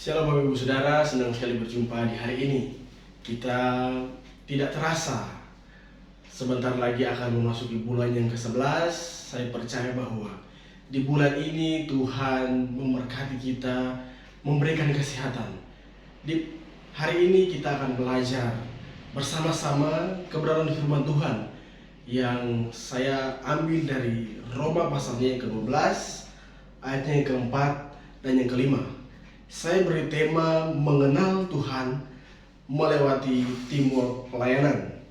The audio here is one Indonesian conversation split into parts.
Shalom Bapak Ibu Saudara, senang sekali berjumpa di hari ini. Kita tidak terasa sebentar lagi akan memasuki bulan yang ke-11. Saya percaya bahwa di bulan ini Tuhan memberkati kita, memberikan kesehatan. Di hari ini kita akan belajar bersama-sama kebenaran firman Tuhan yang saya ambil dari Roma pasalnya yang ke-12, ayatnya yang keempat dan yang kelima. Saya beri tema mengenal Tuhan melewati timur pelayanan.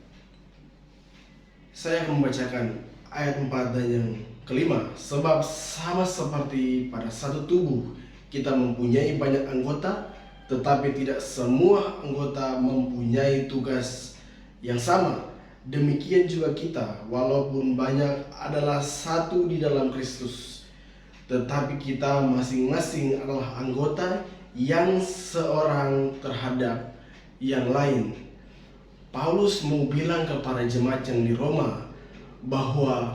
Saya akan membacakan ayat 4 dan yang kelima. Sebab sama seperti pada satu tubuh kita mempunyai banyak anggota, tetapi tidak semua anggota mempunyai tugas yang sama. Demikian juga kita, walaupun banyak adalah satu di dalam Kristus, tetapi kita masing-masing adalah anggota yang seorang terhadap yang lain. Paulus mau bilang kepada jemaat yang di Roma bahwa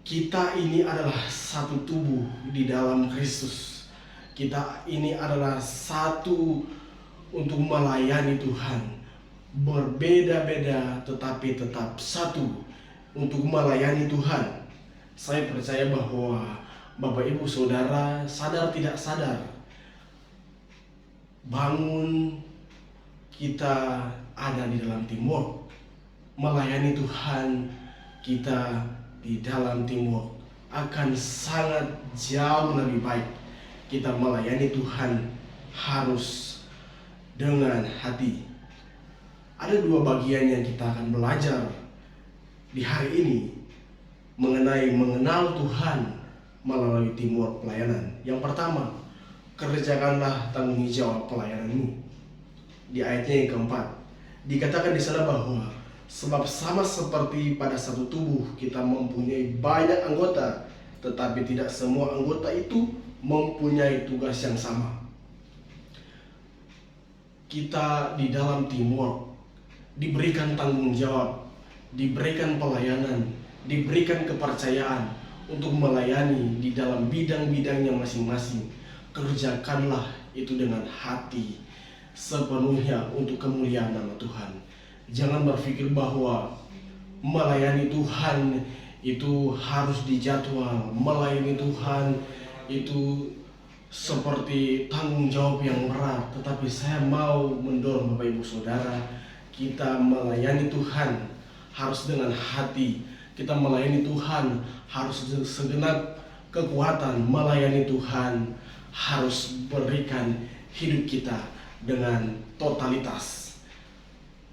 kita ini adalah satu tubuh di dalam Kristus. Kita ini adalah satu untuk melayani Tuhan. Berbeda-beda tetapi tetap satu untuk melayani Tuhan. Saya percaya bahwa Bapak Ibu Saudara sadar tidak sadar, bangun kita ada di dalam timur, melayani Tuhan kita di dalam timur akan sangat jauh lebih baik. Kita melayani Tuhan harus dengan hati. Ada dua bagian yang kita akan belajar di hari ini mengenai mengenal Tuhan melalui timur pelayanan. Yang pertama, kerjakanlah tanggung jawab pelayananmu. Di ayatnya yang keempat, dikatakan di sana bahwa sebab sama seperti pada satu tubuh kita mempunyai banyak anggota, tetapi tidak semua anggota itu mempunyai tugas yang sama. Kita di dalam timur diberikan tanggung jawab, diberikan pelayanan, diberikan kepercayaan untuk melayani di dalam bidang-bidangnya masing-masing. Kerjakanlah itu dengan hati sepenuhnya untuk kemuliaan nama Tuhan. Jangan berpikir bahwa melayani Tuhan itu harus dijadwal, melayani Tuhan itu seperti tanggung jawab yang berat. Tetapi saya mau mendorong Bapak Ibu Saudara, kita melayani Tuhan harus dengan hati. Kita melayani Tuhan harus segenap kekuatan. Melayani Tuhan harus berikan hidup kita dengan totalitas.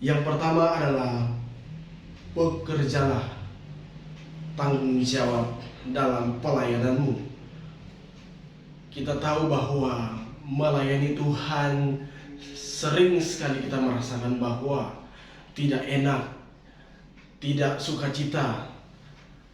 Yang pertama adalah bekerjalah, tanggung jawab dalam pelayananmu. Kita tahu bahwa melayani Tuhan sering sekali kita merasakan bahwa tidak enak, tidak sukacita.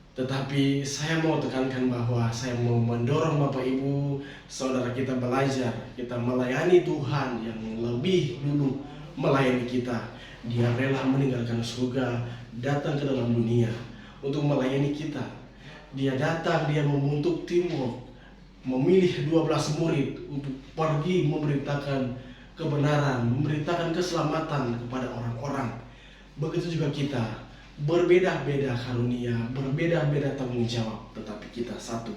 Tetapi saya mau tekankan bahwa saya mau mendorong Bapak Ibu Saudara kita belajar, kita melayani Tuhan yang lebih dulu melayani kita. Dia rela meninggalkan surga, datang ke dalam dunia untuk melayani kita. Dia datang, dia membentuk timur, memilih 12 murid untuk pergi memberitakan kebenaran, memberitakan keselamatan kepada orang-orang. Begitu juga kita, berbeda-beda karunia, berbeda-beda tanggung jawab, tetapi kita satu,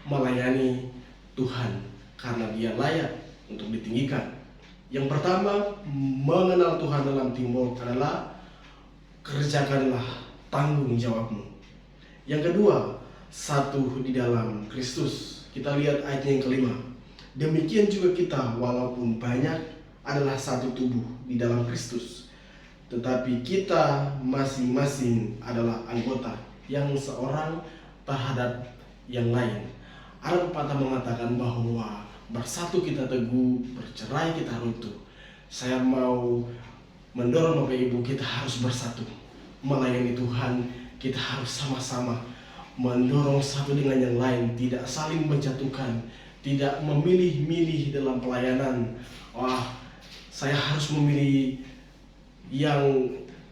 melayani Tuhan karena Dia layak untuk ditinggikan. Yang pertama, mengenal Tuhan dalam timur adalah kerjakanlah tanggung jawabmu. Yang kedua, satu di dalam Kristus. Kita lihat ayatnya yang kelima. Demikian juga kita, walaupun banyak, adalah satu tubuh di dalam Kristus, tetapi kita masing-masing adalah anggota yang seorang terhadap yang lain. Ada pepatah mengatakan bahwa bersatu kita teguh, bercerai kita runtuh. Saya mau mendorong Bapak Ibu, kita harus bersatu. Melayani Tuhan, kita harus sama-sama mendorong satu dengan yang lain, tidak saling menjatuhkan, tidak memilih-milih dalam pelayanan. Wah, saya harus memilih yang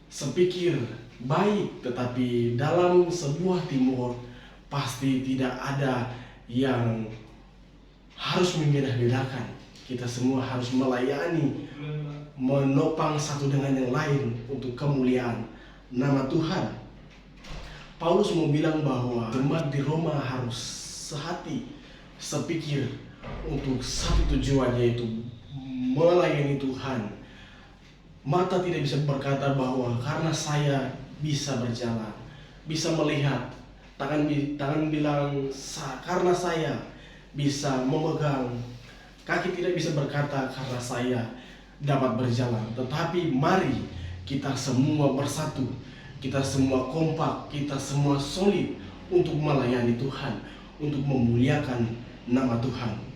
sepikir baik, tetapi dalam sebuah timur pasti tidak ada yang harus membedah-bedakan. Kita semua harus melayani, menopang satu dengan yang lain untuk kemuliaan nama Tuhan. Paulus mau bilang bahwa jemaat di Roma harus sehati, sepikir untuk satu tujuan, yaitu melayani Tuhan. Mata tidak bisa berkata bahwa karena saya bisa berjalan, bisa melihat, tangan bilang karena saya bisa memegang, kaki tidak bisa berkata karena saya dapat berjalan. Tetapi mari kita semua bersatu, kita semua kompak, kita semua solid untuk melayani Tuhan, untuk memuliakan nama Tuhan.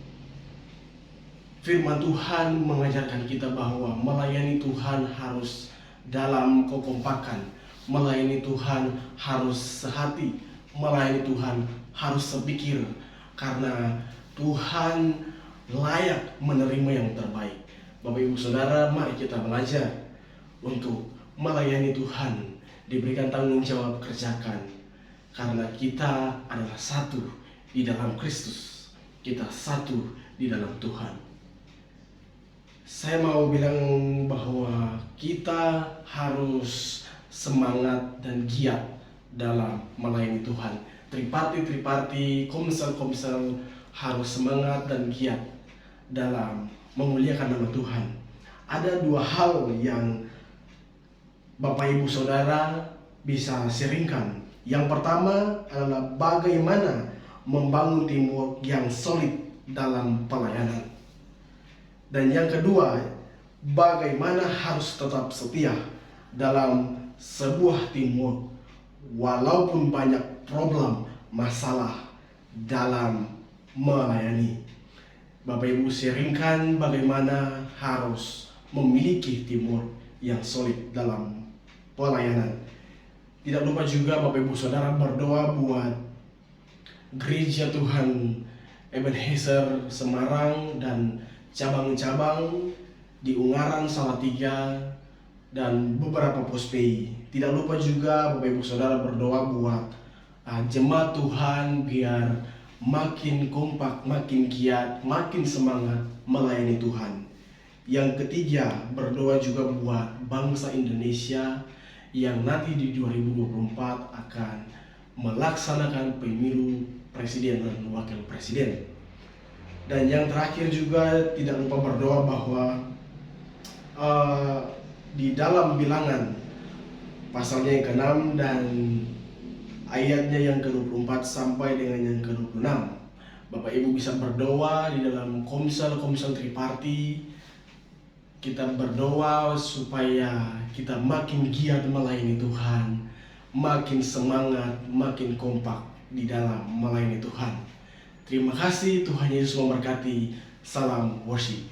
Firman Tuhan mengajarkan kita bahwa melayani Tuhan harus dalam kekompakan, melayani Tuhan harus sehati, melayani Tuhan harus sepikir, karena Tuhan layak menerima yang terbaik. Bapak Ibu Saudara, mari kita belajar untuk melayani Tuhan, diberikan tanggung jawab, kerjakan, karena kita adalah satu di dalam Kristus, kita satu di dalam Tuhan. Saya mau bilang bahwa kita harus semangat dan giat dalam melayani Tuhan. Triparti, komsel harus semangat dan giat dalam memuliakan nama Tuhan. Ada dua hal yang Bapak Ibu Saudara bisa sharingkan. Yang pertama adalah bagaimana membangun teamwork yang solid dalam pelayanan. Dan yang kedua, bagaimana harus tetap setia dalam sebuah teamwork walaupun banyak problem, masalah dalam melayani. Bapak Ibu sharingkan bagaimana harus memiliki teamwork yang solid dalam pelayanan. Tidak lupa juga Bapak Ibu Saudara berdoa buat Gereja Tuhan Ebenezer Semarang dan cabang-cabang di Ungaran, Salatiga, dan beberapa pospei. Tidak lupa juga Bapak Ibu Saudara berdoa buat jemaat Tuhan biar makin kompak, makin giat, makin semangat melayani Tuhan. Yang ketiga, berdoa juga buat bangsa Indonesia yang nanti di 2024 akan melaksanakan pemilu presiden dan wakil presiden. Dan yang terakhir juga tidak lupa berdoa bahwa di dalam Bilangan pasalnya yang ke-6 dan ayatnya yang ke-24 sampai dengan yang ke-26, Bapak Ibu bisa berdoa di dalam komsel triparti. Kita berdoa supaya kita makin giat melayani Tuhan, makin semangat, makin kompak di dalam melayani Tuhan. Terima kasih, Tuhan Yesus memberkati. Salam worship.